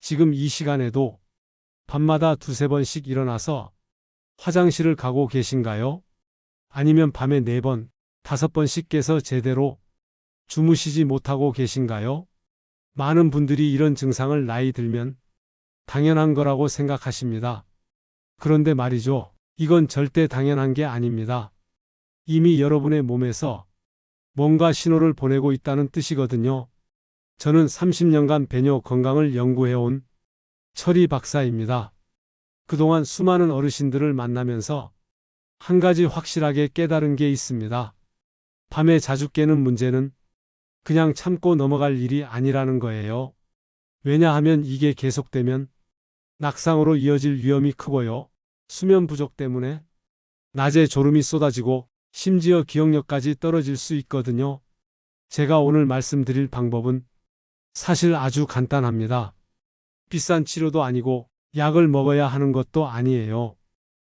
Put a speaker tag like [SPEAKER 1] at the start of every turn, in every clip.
[SPEAKER 1] 지금 이 시간에도 밤마다 두세 번씩 일어나서 화장실을 가고 계신가요? 아니면 밤에 4번, 5번씩 깨서 제대로 주무시지 못하고 계신가요? 많은 분들이 이런 증상을 나이 들면 당연한 거라고 생각하십니다. 그런데 말이죠. 이건 절대 당연한 게 아닙니다. 이미 여러분의 몸에서 뭔가 신호를 보내고 있다는 뜻이거든요. 저는 30년간 배뇨 건강을 연구해온 철이 박사입니다. 그동안 수많은 어르신들을 만나면서 한 가지 확실하게 깨달은 게 있습니다. 밤에 자주 깨는 문제는 그냥 참고 넘어갈 일이 아니라는 거예요. 왜냐하면 이게 계속되면 낙상으로 이어질 위험이 크고요. 수면 부족 때문에 낮에 졸음이 쏟아지고 심지어 기억력까지 떨어질 수 있거든요. 제가 오늘 말씀드릴 방법은 사실 아주 간단합니다. 비싼 치료도 아니고 약을 먹어야 하는 것도 아니에요.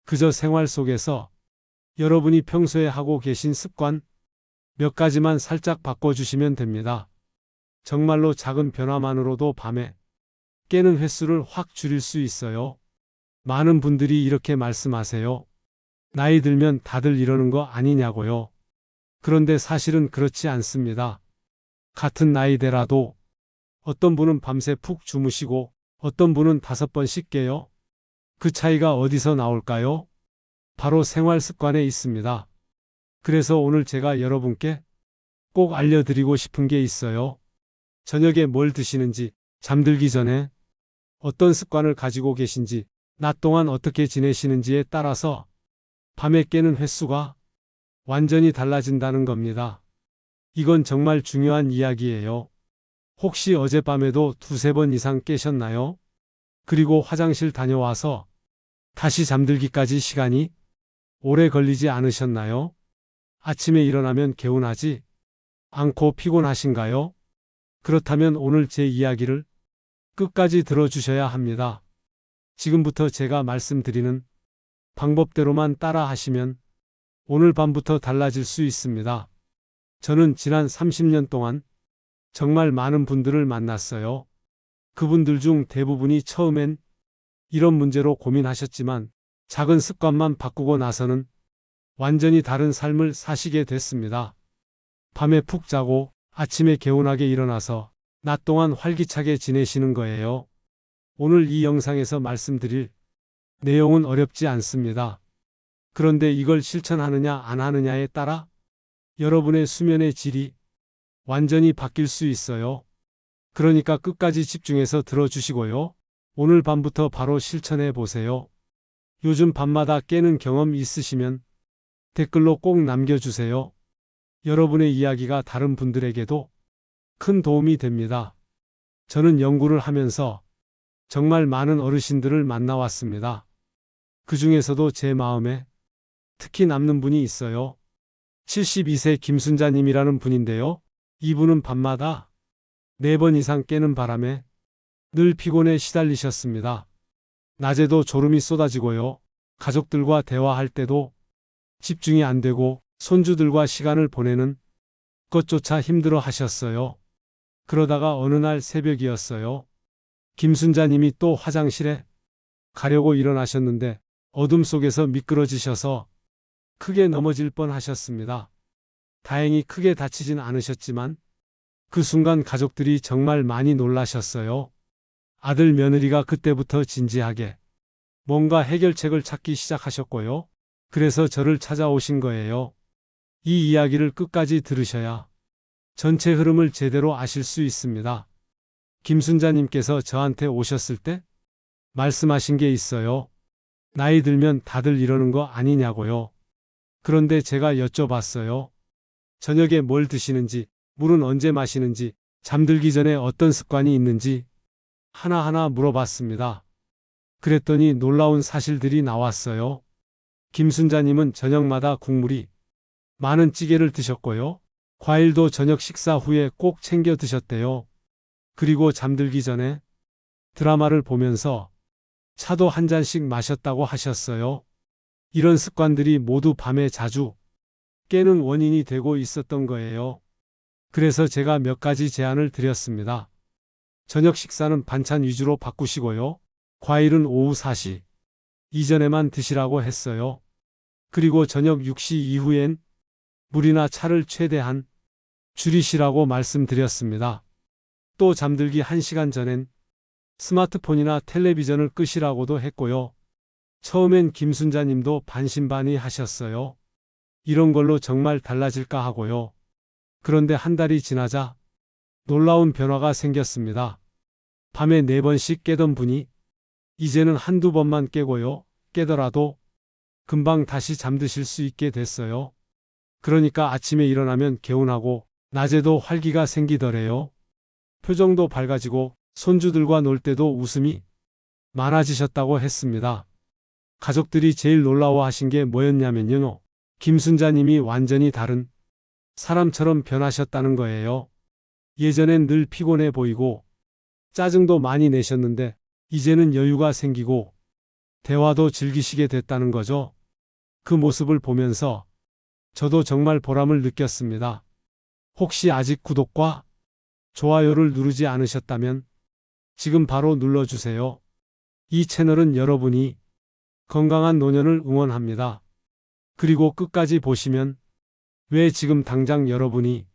[SPEAKER 1] 그저 생활 속에서 여러분이 평소에 하고 계신 습관 몇 가지만 살짝 바꿔주시면 됩니다. 정말로 작은 변화만으로도 밤에 깨는 횟수를 확 줄일 수 있어요. 많은 분들이 이렇게 말씀하세요. 나이 들면 다들 이러는 거 아니냐고요. 그런데 사실은 그렇지 않습니다. 같은 나이대라도 어떤 분은 밤새 푹 주무시고 어떤 분은 5번씩 깨요. 그 차이가 어디서 나올까요? 바로 생활 습관에 있습니다. 그래서 오늘 제가 여러분께 꼭 알려드리고 싶은 게 있어요. 저녁에 뭘 드시는지, 잠들기 전에 어떤 습관을 가지고 계신지, 낮 동안 어떻게 지내시는지에 따라서 밤에 깨는 횟수가 완전히 달라진다는 겁니다. 이건 정말 중요한 이야기예요. 혹시 어젯밤에도 두세 번 이상 깨셨나요? 그리고 화장실 다녀와서 다시 잠들기까지 시간이 오래 걸리지 않으셨나요? 아침에 일어나면 개운하지 않고 피곤하신가요? 그렇다면 오늘 제 이야기를 끝까지 들어주셔야 합니다. 지금부터 제가 말씀드리는 방법대로만 따라 하시면 오늘 밤부터 달라질 수 있습니다. 저는 지난 30년 동안 정말 많은 분들을 만났어요. 그분들 중 대부분이 처음엔 이런 문제로 고민하셨지만 작은 습관만 바꾸고 나서는 완전히 다른 삶을 사시게 됐습니다. 밤에 푹 자고 아침에 개운하게 일어나서 낮 동안 활기차게 지내시는 거예요. 오늘 이 영상에서 말씀드릴 내용은 어렵지 않습니다. 그런데 이걸 실천하느냐 안 하느냐에 따라 여러분의 수면의 질이 완전히 바뀔 수 있어요. 그러니까 끝까지 집중해서 들어주시고요. 오늘 밤부터 바로 실천해 보세요. 요즘 밤마다 깨는 경험 있으시면 댓글로 꼭 남겨주세요. 여러분의 이야기가 다른 분들에게도 큰 도움이 됩니다. 저는 연구를 하면서 정말 많은 어르신들을 만나왔습니다. 그 중에서도 제 마음에 특히 남는 분이 있어요. 72세 김순자님이라는 분인데요. 이분은 밤마다 4번 이상 깨는 바람에 늘 피곤에 시달리셨습니다. 낮에도 졸음이 쏟아지고요. 가족들과 대화할 때도 집중이 안 되고 손주들과 시간을 보내는 것조차 힘들어 하셨어요. 그러다가 어느 날 새벽이었어요. 김순자님이 또 화장실에 가려고 일어나셨는데 어둠 속에서 미끄러지셔서 크게 넘어질 뻔 하셨습니다. 다행히 크게 다치진 않으셨지만 그 순간 가족들이 정말 많이 놀라셨어요. 아들 며느리가 그때부터 진지하게 뭔가 해결책을 찾기 시작하셨고요. 그래서 저를 찾아오신 거예요. 이 이야기를 끝까지 들으셔야 전체 흐름을 제대로 아실 수 있습니다. 김순자님께서 저한테 오셨을 때 말씀하신 게 있어요. 나이 들면 다들 이러는 거 아니냐고요. 그런데 제가 여쭤봤어요. 저녁에 뭘 드시는지, 물은 언제 마시는지, 잠들기 전에 어떤 습관이 있는지 하나하나 물어봤습니다. 그랬더니 놀라운 사실들이 나왔어요. 김순자님은 저녁마다 국물이 많은 찌개를 드셨고요. 과일도 저녁 식사 후에 꼭 챙겨 드셨대요. 그리고 잠들기 전에 드라마를 보면서 차도 한 잔씩 마셨다고 하셨어요. 이런 습관들이 모두 밤에 자주 깨는 원인이 되고 있었던 거예요. 그래서 제가 몇 가지 제안을 드렸습니다. 저녁 식사는 반찬 위주로 바꾸시고요. 과일은 오후 4시 이전에만 드시라고 했어요. 그리고 저녁 6시 이후엔 물이나 차를 최대한 줄이시라고 말씀드렸습니다. 또 잠들기 1시간 전엔 스마트폰이나 텔레비전을 끄시라고도 했고요. 처음엔 김순자 님도 반신반의 하셨어요. 이런 걸로 정말 달라질까 하고요. 그런데 한 달이 지나자 놀라운 변화가 생겼습니다. 밤에 4번씩 깨던 분이 이제는 한두 번만 깨고요. 깨더라도 금방 다시 잠드실 수 있게 됐어요. 그러니까 아침에 일어나면 개운하고 낮에도 활기가 생기더래요. 표정도 밝아지고 손주들과 놀 때도 웃음이 많아지셨다고 했습니다. 가족들이 제일 놀라워하신 게 뭐였냐면요. 김순자님이 완전히 다른 사람처럼 변하셨다는 거예요. 예전엔 늘 피곤해 보이고 짜증도 많이 내셨는데 이제는 여유가 생기고 대화도 즐기시게 됐다는 거죠. 그 모습을 보면서 저도 정말 보람을 느꼈습니다. 혹시 아직 구독과 좋아요를 누르지 않으셨다면 지금 바로 눌러주세요. 이 채널은 여러분이 건강한 노년을 응원합니다. 그리고 끝까지 보시면 왜 지금 당장 여러분이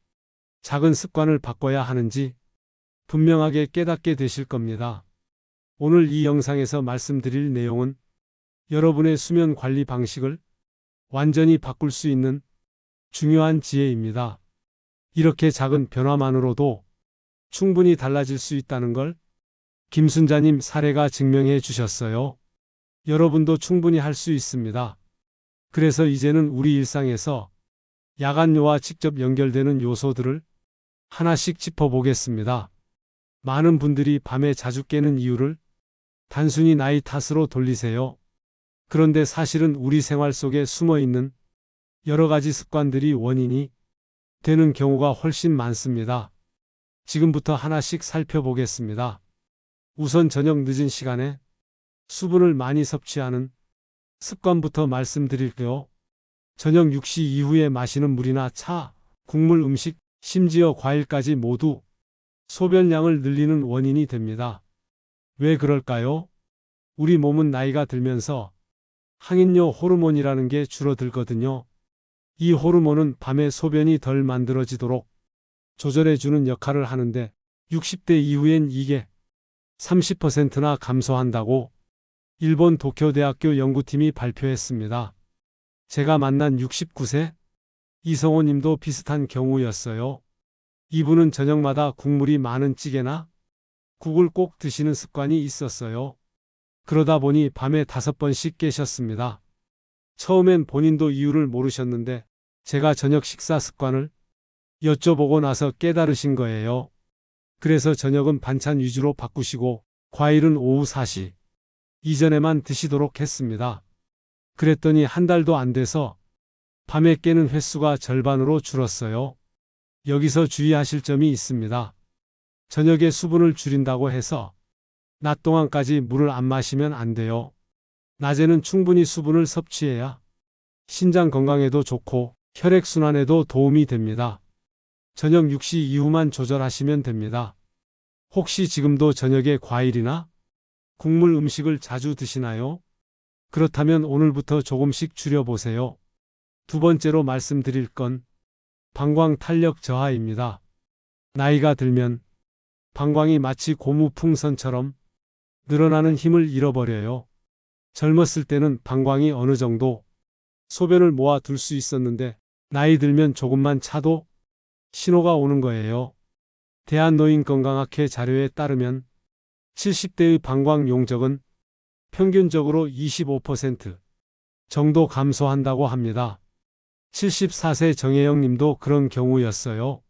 [SPEAKER 1] 작은 습관을 바꿔야 하는지 분명하게 깨닫게 되실 겁니다. 오늘 이 영상에서 말씀드릴 내용은 여러분의 수면 관리 방식을 완전히 바꿀 수 있는 중요한 지혜입니다. 이렇게 작은 변화만으로도 충분히 달라질 수 있다는 걸 김순자님 사례가 증명해 주셨어요. 여러분도 충분히 할 수 있습니다. 그래서 이제는 우리 일상에서 야간요와 직접 연결되는 요소들을 하나씩 짚어보겠습니다. 많은 분들이 밤에 자주 깨는 이유를 단순히 나이 탓으로 돌리세요. 그런데 사실은 우리 생활 속에 숨어 있는 여러 가지 습관들이 원인이 되는 경우가 훨씬 많습니다. 지금부터 하나씩 살펴보겠습니다. 우선 저녁 늦은 시간에 수분을 많이 섭취하는 습관부터 말씀드릴게요. 저녁 6시 이후에 마시는 물이나 차, 국물 음식, 심지어 과일까지 모두 소변량을 늘리는 원인이 됩니다. 왜 그럴까요? 우리 몸은 나이가 들면서 항인료 호르몬이라는 게 줄어들거든요. 이 호르몬은 밤에 소변이 덜 만들어지도록 조절해주는 역할을 하는데 60대 이후엔 이게 30%나 감소한다고 일본 도쿄대학교 연구팀이 발표했습니다. 제가 만난 69세 이성호 님도 비슷한 경우였어요. 이분은 저녁마다 국물이 많은 찌개나 국을 꼭 드시는 습관이 있었어요. 그러다 보니 밤에 5번씩 깨셨습니다. 처음엔 본인도 이유를 모르셨는데 제가 저녁 식사 습관을 여쭤보고 나서 깨달으신 거예요. 그래서 저녁은 반찬 위주로 바꾸시고 과일은 오후 4시 이전에만 드시도록 했습니다. 그랬더니 한 달도 안 돼서 밤에 깨는 횟수가 절반으로 줄었어요. 여기서 주의하실 점이 있습니다. 저녁에 수분을 줄인다고 해서 낮 동안까지 물을 안 마시면 안 돼요. 낮에는 충분히 수분을 섭취해야 신장 건강에도 좋고 혈액순환에도 도움이 됩니다. 저녁 6시 이후만 조절하시면 됩니다. 혹시 지금도 저녁에 과일이나 국물 음식을 자주 드시나요? 그렇다면 오늘부터 조금씩 줄여보세요. 두 번째로 말씀드릴 건 방광 탄력 저하입니다. 나이가 들면 방광이 마치 고무풍선처럼 늘어나는 힘을 잃어버려요. 젊었을 때는 방광이 어느 정도 소변을 모아둘 수 있었는데 나이 들면 조금만 차도 신호가 오는 거예요. 대한노인건강학회 자료에 따르면 70대의 방광 용적은 평균적으로 25% 정도 감소한다고 합니다. 74세 정혜영 님도 그런 경우였어요.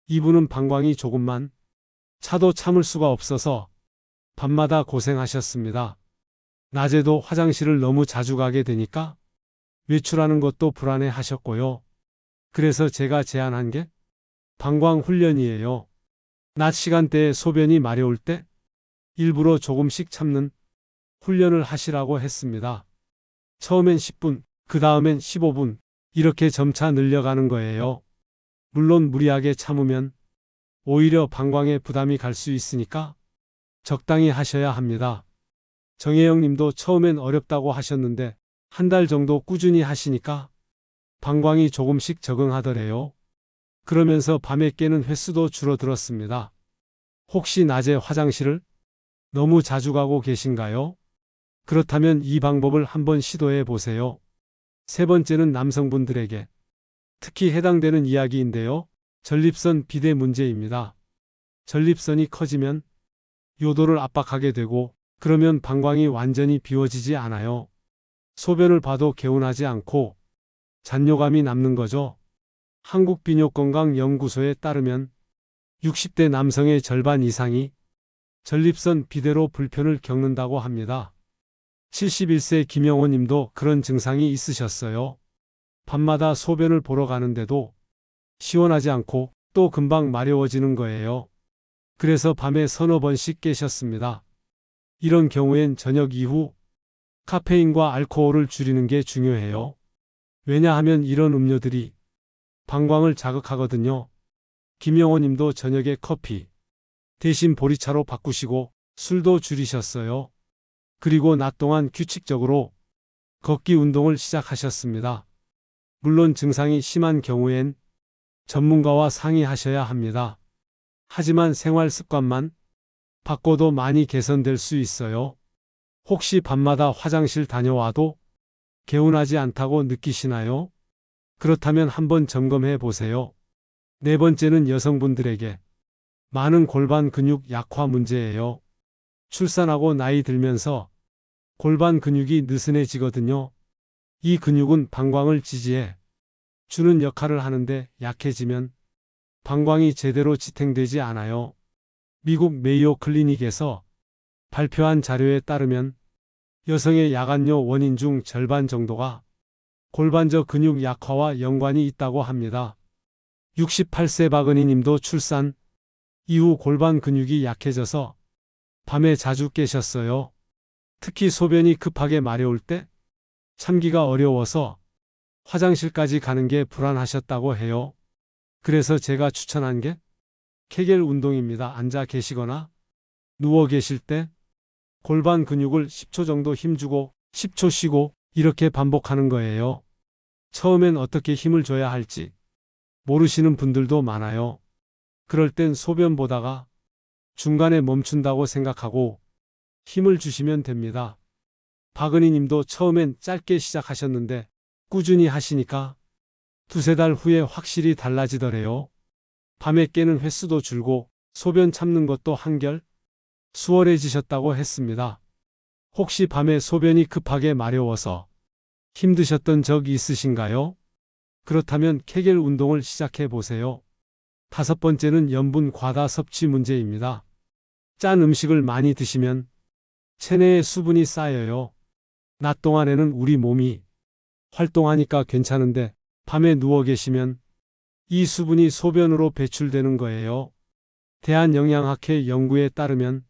[SPEAKER 1] 이분은 방광이 조금만 차도 참을 수가 없어서 밤마다 고생하셨습니다. 낮에도 화장실을 너무 자주 가게 되니까 외출하는 것도 불안해 하셨고요. 그래서 제가 제안한 게 방광 훈련이에요. 낮 시간대에 소변이 마려울 때 일부러 조금씩 참는 훈련을 하시라고 했습니다. 처음엔 10분, 그 다음엔 15분, 이렇게 점차 늘려가는 거예요. 물론 무리하게 참으면 오히려 방광에 부담이 갈 수 있으니까 적당히 하셔야 합니다. 정혜영 님도 처음엔 어렵다고 하셨는데 한 달 정도 꾸준히 하시니까 방광이 조금씩 적응하더래요. 그러면서 밤에 깨는 횟수도 줄어들었습니다. 혹시 낮에 화장실을 너무 자주 가고 계신가요? 그렇다면 이 방법을 한번 시도해 보세요. 세 번째는 남성분들에게 특히 해당되는 이야기인데요. 전립선 비대 문제입니다. 전립선이 커지면 요도를 압박하게 되고 그러면 방광이 완전히 비워지지 않아요. 소변을 봐도 개운하지 않고 잔뇨감이 남는 거죠. 한국비뇨건강연구소에 따르면 60대 남성의 절반 이상이 전립선 비대로 불편을 겪는다고 합니다. 71세 김영호 님도 그런 증상이 있으셨어요. 밤마다 소변을 보러 가는데도 시원하지 않고 또 금방 마려워지는 거예요. 그래서 밤에 서너 번씩 깨셨습니다. 이런 경우엔 저녁 이후 카페인과 알코올을 줄이는 게 중요해요. 왜냐하면 이런 음료들이 방광을 자극하거든요. 김영호 님도 저녁에 커피 대신 보리차로 바꾸시고 술도 줄이셨어요. 그리고 낮 동안 규칙적으로 걷기 운동을 시작하셨습니다. 물론 증상이 심한 경우엔 전문가와 상의하셔야 합니다. 하지만 생활 습관만 바꿔도 많이 개선될 수 있어요. 혹시 밤마다 화장실 다녀와도 개운하지 않다고 느끼시나요? 그렇다면 한번 점검해 보세요. 네 번째는 여성분들에게 많은 골반 근육 약화 문제예요. 출산하고 나이 들면서 골반 근육이 느슨해지거든요. 이 근육은 방광을 지지해 주는 역할을 하는데 약해지면 방광이 제대로 지탱되지 않아요. 미국 메이오 클리닉에서 발표한 자료에 따르면 여성의 야간뇨 원인 중 절반 정도가 골반저 근육 약화와 연관이 있다고 합니다. 68세 박은희 님도 출산 이후 골반 근육이 약해져서 밤에 자주 깨셨어요. 특히 소변이 급하게 마려울 때 참기가 어려워서 화장실까지 가는 게 불안하셨다고 해요. 그래서 제가 추천한 게 케겔 운동입니다. 앉아 계시거나 누워 계실 때 골반 근육을 10초 정도 힘주고 10초 쉬고 이렇게 반복하는 거예요. 처음엔 어떻게 힘을 줘야 할지 모르시는 분들도 많아요. 그럴 땐 소변 보다가 중간에 멈춘다고 생각하고 힘을 주시면 됩니다. 박은희 님도 처음엔 짧게 시작하셨는데 꾸준히 하시니까 두세 달 후에 확실히 달라지더래요. 밤에 깨는 횟수도 줄고 소변 참는 것도 한결 수월해지셨다고 했습니다. 혹시 밤에 소변이 급하게 마려워서 힘드셨던 적 있으신가요? 그렇다면 케겔 운동을 시작해 보세요. 다섯 번째는 염분 과다 섭취 문제입니다. 짠 음식을 많이 드시면 체내에 수분이 쌓여요. 낮 동안에는 우리 몸이 활동하니까 괜찮은데 밤에 누워 계시면 이 수분이 소변으로 배출되는 거예요. 대한영양학회 연구에 따르면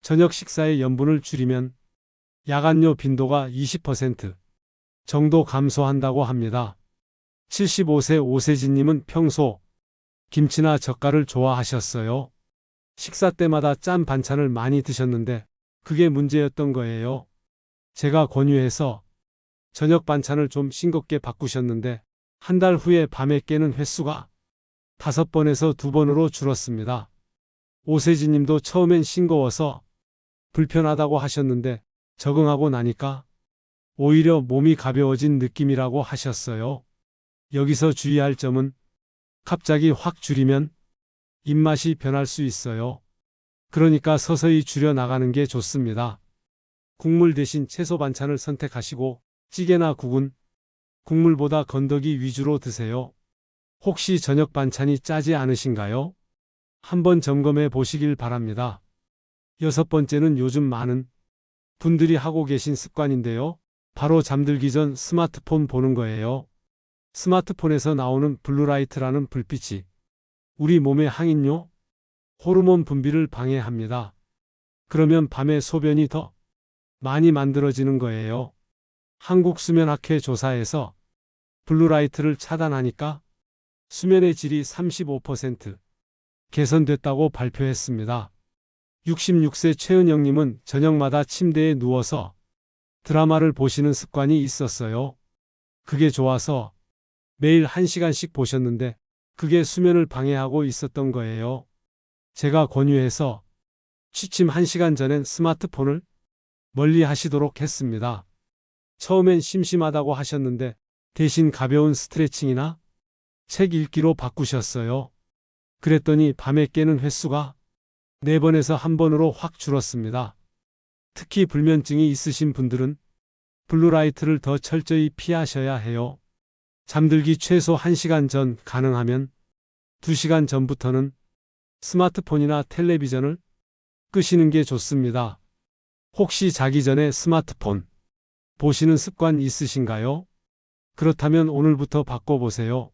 [SPEAKER 1] 저녁 식사의 염분을 줄이면 야간뇨 빈도가 20% 정도 감소한다고 합니다. 75세 오세진님은 평소 김치나 젓갈을 좋아하셨어요. 식사 때마다 짠 반찬을 많이 드셨는데 그게 문제였던 거예요. 제가 권유해서 저녁 반찬을 좀 싱겁게 바꾸셨는데 한 달 후에 밤에 깨는 횟수가 5번에서 2번으로 줄었습니다. 오세진 님도 처음엔 싱거워서 불편하다고 하셨는데 적응하고 나니까 오히려 몸이 가벼워진 느낌이라고 하셨어요. 여기서 주의할 점은 갑자기 확 줄이면 입맛이 변할 수 있어요. 그러니까 서서히 줄여 나가는 게 좋습니다. 국물 대신 채소 반찬을 선택하시고 찌개나 국은 국물보다 건더기 위주로 드세요. 혹시 저녁 반찬이 짜지 않으신가요? 한번 점검해 보시길 바랍니다. 여섯 번째는 요즘 많은 분들이 하고 계신 습관인데요. 바로 잠들기 전 스마트폰 보는 거예요. 스마트폰에서 나오는 블루라이트라는 불빛이 우리 몸의 항인뇨, 호르몬 분비를 방해합니다. 그러면 밤에 소변이 더 많이 만들어지는 거예요. 한국수면학회 조사에서 블루라이트를 차단하니까 수면의 질이 35% 개선됐다고 발표했습니다. 66세 최은영님은 저녁마다 침대에 누워서 드라마를 보시는 습관이 있었어요. 그게 좋아서 매일 1시간씩 보셨는데 그게 수면을 방해하고 있었던 거예요. 제가 권유해서 취침 1시간 전엔 스마트폰을 멀리 하시도록 했습니다. 처음엔 심심하다고 하셨는데 대신 가벼운 스트레칭이나 책 읽기로 바꾸셨어요. 그랬더니 밤에 깨는 횟수가 4번에서 1번으로 확 줄었습니다. 특히 불면증이 있으신 분들은 블루라이트를 더 철저히 피하셔야 해요. 잠들기 최소 1시간 전, 가능하면 2시간 전부터는 스마트폰이나 텔레비전을 끄시는 게 좋습니다. 혹시 자기 전에 스마트폰 보시는 습관 있으신가요? 그렇다면 오늘부터 바꿔보세요.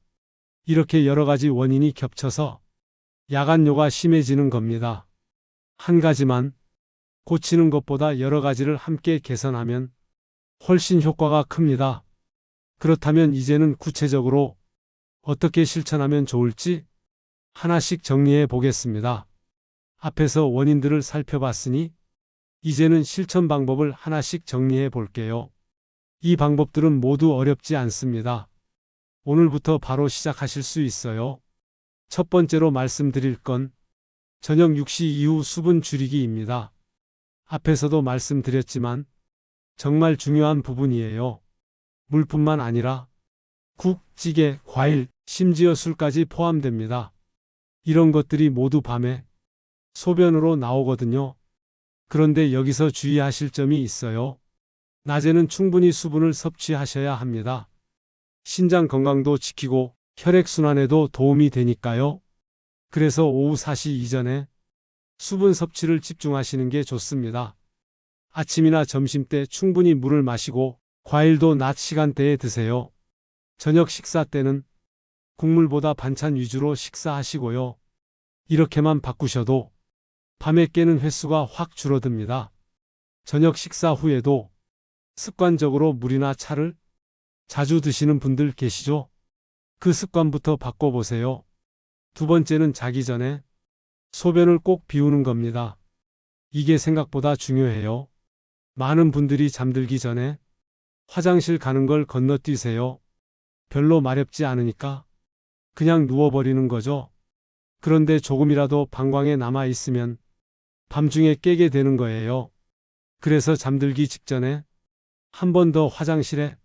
[SPEAKER 1] 이렇게 여러 가지 원인이 겹쳐서 야간뇨가 심해지는 겁니다. 한 가지만 고치는 것보다 여러 가지를 함께 개선하면 훨씬 효과가 큽니다. 그렇다면 이제는 구체적으로 어떻게 실천하면 좋을지 하나씩 정리해 보겠습니다. 앞에서 원인들을 살펴봤으니 이제는 실천 방법을 하나씩 정리해 볼게요. 이 방법들은 모두 어렵지 않습니다. 오늘부터 바로 시작하실 수 있어요. 첫 번째로 말씀드릴 건 저녁 6시 이후 수분 줄이기입니다. 앞에서도 말씀드렸지만 정말 중요한 부분이에요. 물뿐만 아니라 국, 찌개, 과일, 심지어 술까지 포함됩니다. 이런 것들이 모두 밤에 소변으로 나오거든요. 그런데 여기서 주의하실 점이 있어요. 낮에는 충분히 수분을 섭취하셔야 합니다. 신장 건강도 지키고 혈액순환에도 도움이 되니까요. 그래서 오후 4시 이전에 수분 섭취를 집중하시는 게 좋습니다. 아침이나 점심때 충분히 물을 마시고 과일도 낮 시간대에 드세요. 저녁 식사 때는 국물보다 반찬 위주로 식사하시고요. 이렇게만 바꾸셔도 밤에 깨는 횟수가 확 줄어듭니다. 저녁 식사 후에도 습관적으로 물이나 차를 자주 드시는 분들 계시죠? 그 습관부터 바꿔보세요. 두 번째는 자기 전에 소변을 꼭 비우는 겁니다. 이게 생각보다 중요해요. 많은 분들이 잠들기 전에 화장실 가는 걸 건너뛰세요. 별로 마렵지 않으니까 그냥 누워버리는 거죠. 그런데 조금이라도 방광에 남아있으면 밤중에 깨게 되는 거예요. 그래서 잠들기 직전에 한 번 더 화장실에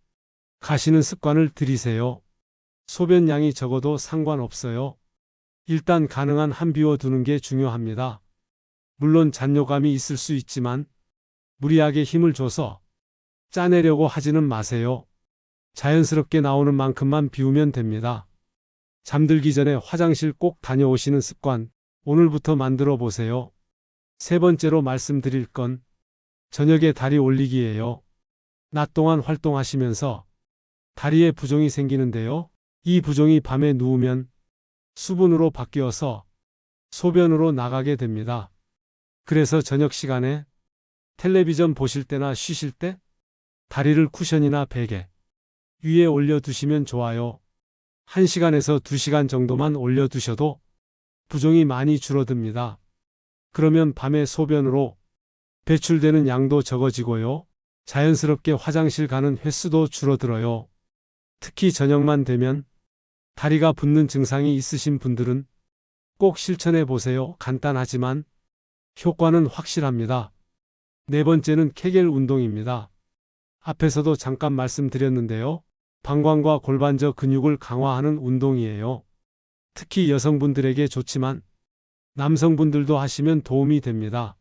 [SPEAKER 1] 가시는 습관을 들이세요. 소변량이 적어도 상관없어요. 일단 가능한 한 비워두는 게 중요합니다. 물론 잔뇨감이 있을 수 있지만 무리하게 힘을 줘서 짜내려고 하지는 마세요. 자연스럽게 나오는 만큼만 비우면 됩니다. 잠들기 전에 화장실 꼭 다녀오시는 습관, 오늘부터 만들어 보세요. 세 번째로 말씀드릴 건 저녁에 다리 올리기예요. 낮 동안 활동하시면서 다리에 부종이 생기는데요. 이 부종이 밤에 누우면 수분으로 바뀌어서 소변으로 나가게 됩니다. 그래서 저녁 시간에 텔레비전 보실 때나 쉬실 때 다리를 쿠션이나 베개 위에 올려두시면 좋아요. 1시간에서 2시간 정도만 올려두셔도 부종이 많이 줄어듭니다. 그러면 밤에 소변으로 배출되는 양도 적어지고요. 자연스럽게 화장실 가는 횟수도 줄어들어요. 특히 저녁만 되면 다리가 붓는 증상이 있으신 분들은 꼭 실천해 보세요. 간단하지만 효과는 확실합니다. 네 번째는 케겔 운동입니다. 앞에서도 잠깐 말씀드렸는데요. 방광과 골반저 근육을 강화하는 운동이에요. 특히 여성분들에게 좋지만 남성분들도 하시면 도움이 됩니다.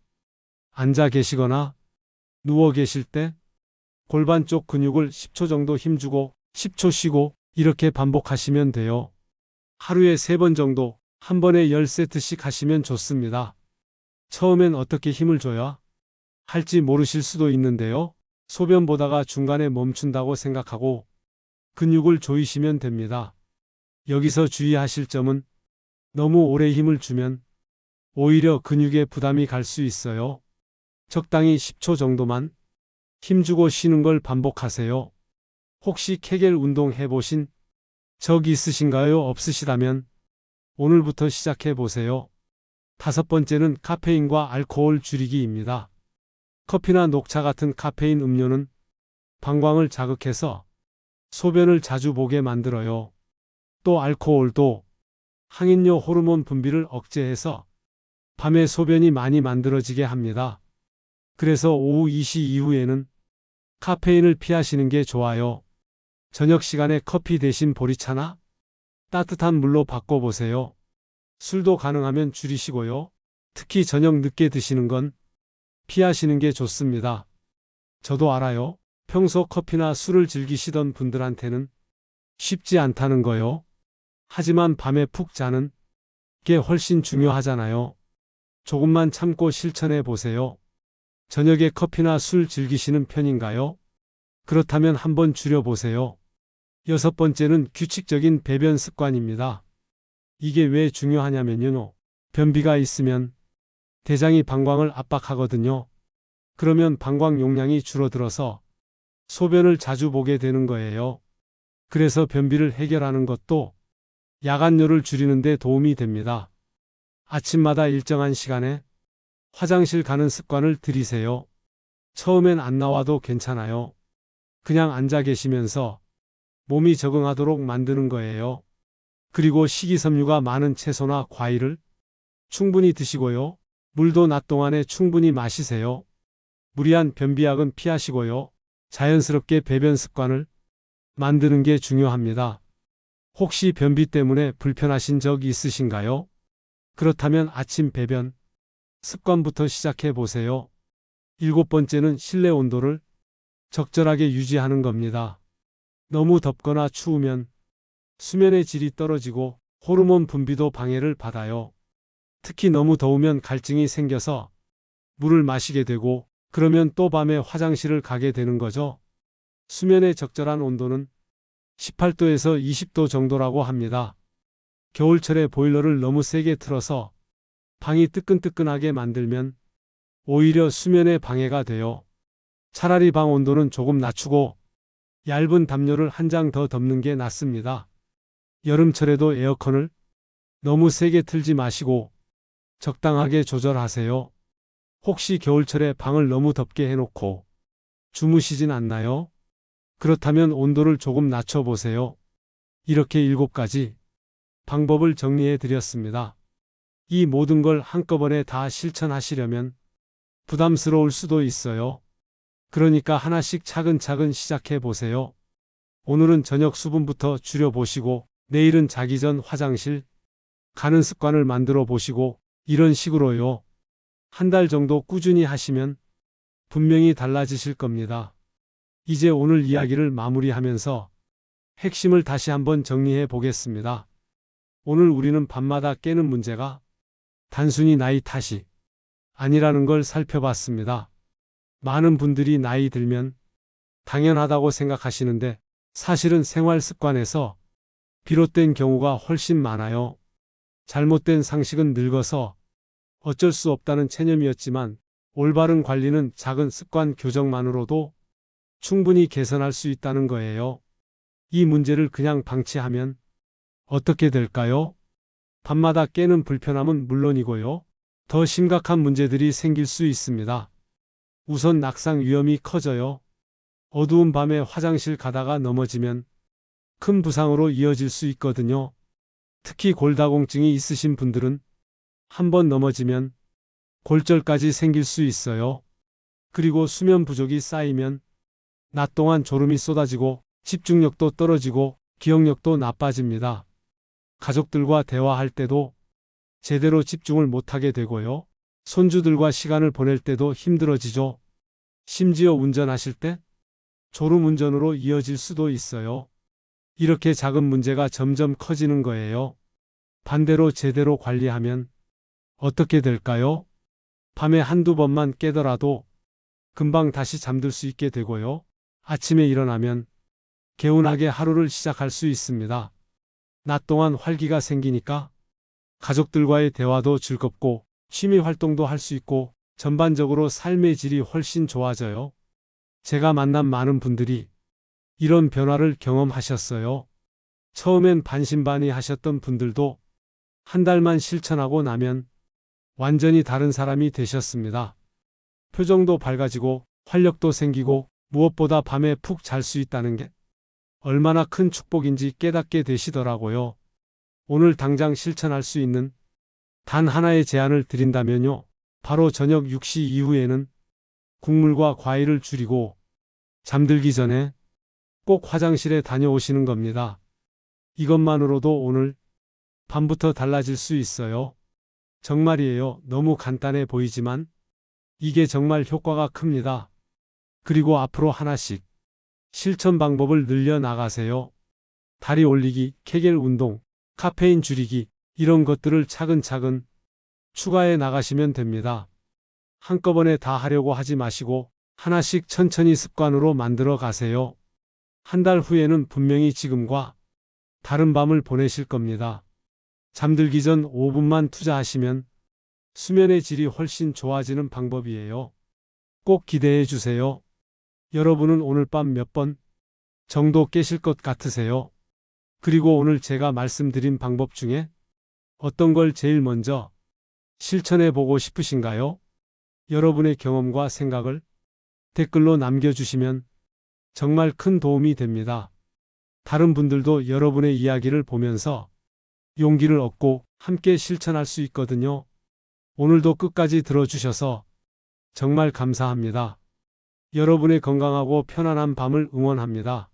[SPEAKER 1] 앉아 계시거나 누워 계실 때 골반 쪽 근육을 10초 정도 힘주고 10초 쉬고 이렇게 반복하시면 돼요. 하루에 3번 정도 한 번에 10세트씩 하시면 좋습니다. 처음엔 어떻게 힘을 줘야 할지 모르실 수도 있는데요. 소변 보다가 중간에 멈춘다고 생각하고 근육을 조이시면 됩니다. 여기서 주의하실 점은 너무 오래 힘을 주면 오히려 근육에 부담이 갈 수 있어요. 적당히 10초 정도만 힘주고 쉬는 걸 반복하세요. 혹시 케겔 운동 해보신 적 있으신가요? 없으시다면 오늘부터 시작해 보세요. 다섯 번째는 카페인과 알코올 줄이기입니다. 커피나 녹차 같은 카페인 음료는 방광을 자극해서 소변을 자주 보게 만들어요. 또 알코올도 항인료 호르몬 분비를 억제해서 밤에 소변이 많이 만들어지게 합니다. 그래서 오후 2시 이후에는 카페인을 피하시는 게 좋아요. 저녁 시간에 커피 대신 보리차나 따뜻한 물로 바꿔보세요. 술도 가능하면 줄이시고요. 특히 저녁 늦게 드시는 건 피하시는 게 좋습니다. 저도 알아요. 평소 커피나 술을 즐기시던 분들한테는 쉽지 않다는 거요. 하지만 밤에 푹 자는 게 훨씬 중요하잖아요. 조금만 참고 실천해 보세요. 저녁에 커피나 술 즐기시는 편인가요? 그렇다면 한번 줄여보세요. 여섯 번째는 규칙적인 배변 습관입니다. 이게 왜 중요하냐면요. 변비가 있으면 대장이 방광을 압박하거든요. 그러면 방광 용량이 줄어들어서 소변을 자주 보게 되는 거예요. 그래서 변비를 해결하는 것도 야간뇨를 줄이는 데 도움이 됩니다. 아침마다 일정한 시간에 화장실 가는 습관을 들이세요. 처음엔 안 나와도 괜찮아요. 그냥 앉아 계시면서 몸이 적응하도록 만드는 거예요. 그리고 식이섬유가 많은 채소나 과일을 충분히 드시고요. 물도 낮 동안에 충분히 마시세요. 무리한 변비약은 피하시고요. 자연스럽게 배변 습관을 만드는 게 중요합니다. 혹시 변비 때문에 불편하신 적 있으신가요? 그렇다면 아침 배변 습관부터 시작해 보세요. 일곱 번째는 실내 온도를 적절하게 유지하는 겁니다. 너무 덥거나 추우면 수면의 질이 떨어지고 호르몬 분비도 방해를 받아요. 특히 너무 더우면 갈증이 생겨서 물을 마시게 되고 그러면 또 밤에 화장실을 가게 되는 거죠. 수면의 적절한 온도는 18도에서 20도 정도라고 합니다. 겨울철에 보일러를 너무 세게 틀어서 방이 뜨끈뜨끈하게 만들면 오히려 수면에 방해가 돼요. 차라리 방 온도는 조금 낮추고 얇은 담요를 한 장 더 덮는 게 낫습니다. 여름철에도 에어컨을 너무 세게 틀지 마시고 적당하게 조절하세요. 혹시 겨울철에 방을 너무 덥게 해놓고 주무시진 않나요? 그렇다면 온도를 조금 낮춰보세요. 이렇게 7가지 방법을 정리해 드렸습니다. 이 모든 걸 한꺼번에 다 실천하시려면 부담스러울 수도 있어요. 그러니까 하나씩 차근차근 시작해 보세요. 오늘은 저녁 수분부터 줄여보시고 내일은 자기 전 화장실 가는 습관을 만들어 보시고 이런 식으로요. 한 달 정도 꾸준히 하시면 분명히 달라지실 겁니다. 이제 오늘 이야기를 마무리하면서 핵심을 다시 한번 정리해 보겠습니다. 오늘 우리는 밤마다 깨는 문제가 단순히 나이 탓이 아니라는 걸 살펴봤습니다. 많은 분들이 나이 들면 당연하다고 생각하시는데 사실은 생활 습관에서 비롯된 경우가 훨씬 많아요. 잘못된 상식은 늙어서 어쩔 수 없다는 체념이었지만 올바른 관리는 작은 습관 교정만으로도 충분히 개선할 수 있다는 거예요. 이 문제를 그냥 방치하면 어떻게 될까요? 밤마다 깨는 불편함은 물론이고요. 더 심각한 문제들이 생길 수 있습니다. 우선 낙상 위험이 커져요. 어두운 밤에 화장실 가다가 넘어지면 큰 부상으로 이어질 수 있거든요. 특히 골다공증이 있으신 분들은 한번 넘어지면 골절까지 생길 수 있어요. 그리고 수면 부족이 쌓이면 낮 동안 졸음이 쏟아지고 집중력도 떨어지고 기억력도 나빠집니다. 가족들과 대화할 때도 제대로 집중을 못하게 되고요. 손주들과 시간을 보낼 때도 힘들어지죠. 심지어 운전하실 때 졸음운전으로 이어질 수도 있어요. 이렇게 작은 문제가 점점 커지는 거예요. 반대로 제대로 관리하면 어떻게 될까요? 밤에 한두 번만 깨더라도 금방 다시 잠들 수 있게 되고요. 아침에 일어나면 개운하게 하루를 시작할 수 있습니다. 낮 동안 활기가 생기니까 가족들과의 대화도 즐겁고 취미 활동도 할 수 있고 전반적으로 삶의 질이 훨씬 좋아져요. 제가 만난 많은 분들이 이런 변화를 경험하셨어요. 처음엔 반신반의 하셨던 분들도 한 달만 실천하고 나면 완전히 다른 사람이 되셨습니다. 표정도 밝아지고 활력도 생기고 무엇보다 밤에 푹 잘 수 있다는 게 얼마나 큰 축복인지 깨닫게 되시더라고요. 오늘 당장 실천할 수 있는 단 하나의 제안을 드린다면요. 바로 저녁 6시 이후에는 국물과 과일을 줄이고 잠들기 전에 꼭 화장실에 다녀오시는 겁니다. 이것만으로도 오늘 밤부터 달라질 수 있어요. 정말이에요. 너무 간단해 보이지만 이게 정말 효과가 큽니다. 그리고 앞으로 하나씩 실천 방법을 늘려 나가세요. 다리 올리기, 케겔 운동, 카페인 줄이기, 이런 것들을 차근차근 추가해 나가시면 됩니다. 한꺼번에 다 하려고 하지 마시고 하나씩 천천히 습관으로 만들어 가세요. 한 달 후에는 분명히 지금과 다른 밤을 보내실 겁니다. 잠들기 전 5분만 투자하시면 수면의 질이 훨씬 좋아지는 방법이에요. 꼭 기대해 주세요. 여러분은 오늘 밤 몇 번 정도 깨실 것 같으세요? 그리고 오늘 제가 말씀드린 방법 중에 어떤 걸 제일 먼저 실천해 보고 싶으신가요? 여러분의 경험과 생각을 댓글로 남겨주시면 정말 큰 도움이 됩니다. 다른 분들도 여러분의 이야기를 보면서 용기를 얻고 함께 실천할 수 있거든요. 오늘도 끝까지 들어주셔서 정말 감사합니다. 여러분의 건강하고 편안한 밤을 응원합니다.